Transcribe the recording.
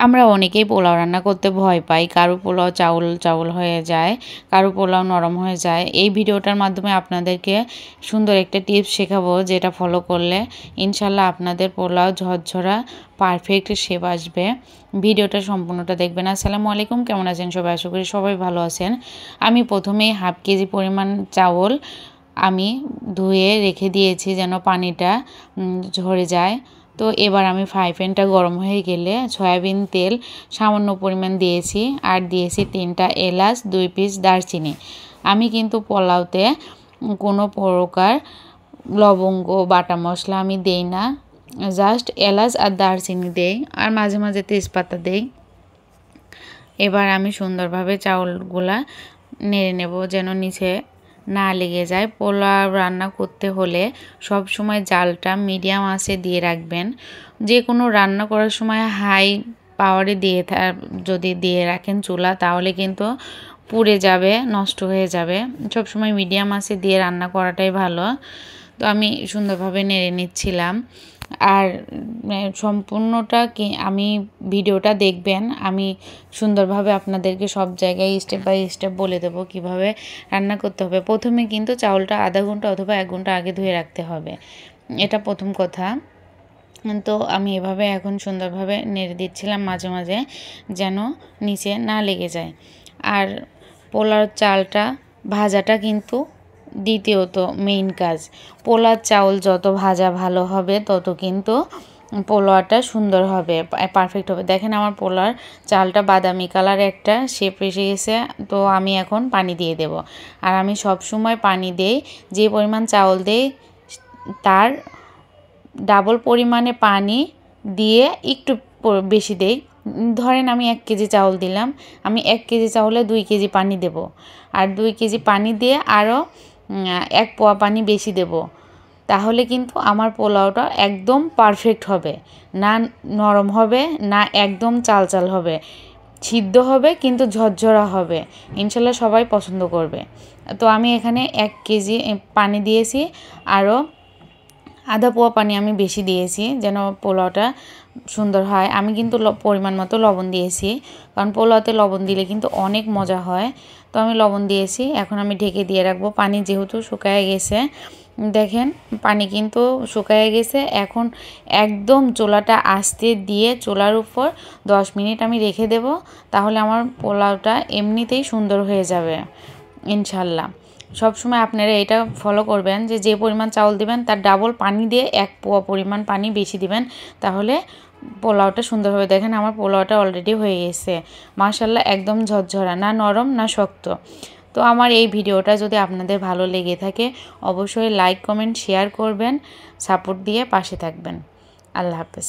আমরা অনেকেই পোলাও রান্না করতে ভয় পাই। কারো পোলাও চাউল চাউল হয়ে যায়, কারো পোলাও নরম হয়ে যায়। এই ভিডিওটার মাধ্যমে আপনাদেরকে সুন্দর একটা টিপস শেখাবো, যেটা ফলো করলে ইনশাল্লাহ আপনাদের পোলাও ঝরঝরা পারফেক্ট শেপ আসবে। ভিডিওটা সম্পূর্ণটা দেখবেন। আসসালামু আলাইকুম, কেমন আছেন সবাই? আশা করি সবাই ভালো আছেন। আমি প্রথমেই হাফ কেজি পরিমাণ চাউল আমি ধুয়ে রেখে দিয়েছি যেন পানিটা ঝরে যায়। তো এবার আমি ফ্রাই প্যানটা গরম হয়ে গেলে সয়াবিন তেল সামান্য পরিমাণ দিয়েছি, আর দিয়েছি 3টা এলাচ, 2 পিস দারচিনি। আমি কিন্তু পোলাওতে কোনো প্রকার লবঙ্গ বাটা মশলা আমি দেই না, জাস্ট এলাচ আর দারচিনি দেই, আর মাঝে মাঝে তেজপাতা দেই। এবার আমি সুন্দরভাবে চাউলগুলা নেড়ে নেব যেন নিচে না লেগে যায়। পোলাও রান্না করতে হলে সব সময় জালটা মিডিয়াম আঁচে দিয়ে রাখবেন। যে কোনো রান্না করার সময় হাই পাওয়ারে যদি দিয়ে রাখেন চুলা, তাহলে কিন্তু পুড়ে যাবে, নষ্ট হয়ে যাবে। সব সময় মিডিয়াম আঁচে দিয়ে রান্না করাটাই ভালো। তো আমি সুন্দরভাবে নেড়ে নিচ্ছিলাম। আর সম্পূর্ণটা কি আমি ভিডিওটা দেখবেন, আমি সুন্দরভাবে আপনাদেরকে সব জায়গায় স্টেপ বাই স্টেপ বলে দেবো কীভাবে রান্না করতে হবে। প্রথমে কিন্তু চাউলটা আধা ঘন্টা অথবা 1 ঘন্টা আগে ধুয়ে রাখতে হবে, এটা প্রথম কথা। তো আমি এভাবে এখন সুন্দরভাবে নেড়ে দিচ্ছিলাম মাঝে মাঝে, যেন নিচে না লেগে যায়। আর পোলার চালটা ভাজাটা কিন্তু দ্বিতীয়ত মেইন কাজ। পোলার চাউল যত ভাজা ভালো হবে তত কিন্তু পোলাওটা সুন্দর হবে, পারফেক্ট হবে। দেখেন আমার পোলার চালটা বাদামি কালার একটা শেপ এসে গেছে। তো আমি এখন পানি দিয়ে দেব। আর আমি সব সময় পানি দেই, যে পরিমাণ চাউল দেই তার ডাবল পরিমাণে পানি দিয়ে একটু বেশি দেই। ধরেন আমি 1 কেজি চাউল দিলাম, আমি 1 কেজি চাউলে 2 কেজি পানি দেব, আর 2 কেজি পানি দিয়ে আরও 1 পোয়া পানি বেশি দেব। তাহলে কিন্তু আমার পোলাওটা একদম পারফেক্ট হবে, না নরম হবে না একদম চাল চাল হবে, সিদ্ধ হবে কিন্তু ঝরঝরা হবে। ইনশাল্লাহ সবাই পছন্দ করবে। তো আমি এখানে 1 কেজি পানি দিয়েছি, আরও আধা পোয়া পানি আমি বেশি দিয়েছি যেন পোলাওটা সুন্দর হয়। আমি কিন্তু পরিমাণ মতো লবণ দিয়েছি, কারণ পোলাওতে লবণ দিলে কিন্তু অনেক মজা হয়। তো আমি লবণ দিয়েছি। এখন আমি ঢেকে দিয়ে রাখবো। পানি যেহেতু শুকায় গেছে, দেখেন পানি কিন্তু শুকায় গেছে। এখন একদম চুলাটা আস্তে দিয়ে চুলার উপর 10 মিনিট আমি রেখে দেব, তাহলে আমার পোলাওটা এমনিতেই সুন্দর হয়ে যাবে ইনশাল্লাহ। সবসময় আপনারা এটা ফলো করবেন যে যে পরিমাণ চাউল দিবেন তার ডাবল পানি দিয়ে 1 পোয়া পরিমাণ পানি বেশি দিবেন, তাহলে পোলাওটা সুন্দর হবে। দেখেন আমার পোলাওটা অলরেডি হয়ে গেছে মাশাআল্লাহ, একদম ঝরঝরা, না নরম না শক্ত। তো আমার এই ভিডিওটা যদি আপনাদের ভালো লেগে থাকে অবশ্যই লাইক কমেন্ট শেয়ার করবেন, সাপোর্ট দিয়ে পাশে থাকবেন। আল্লাহ হাফেজ।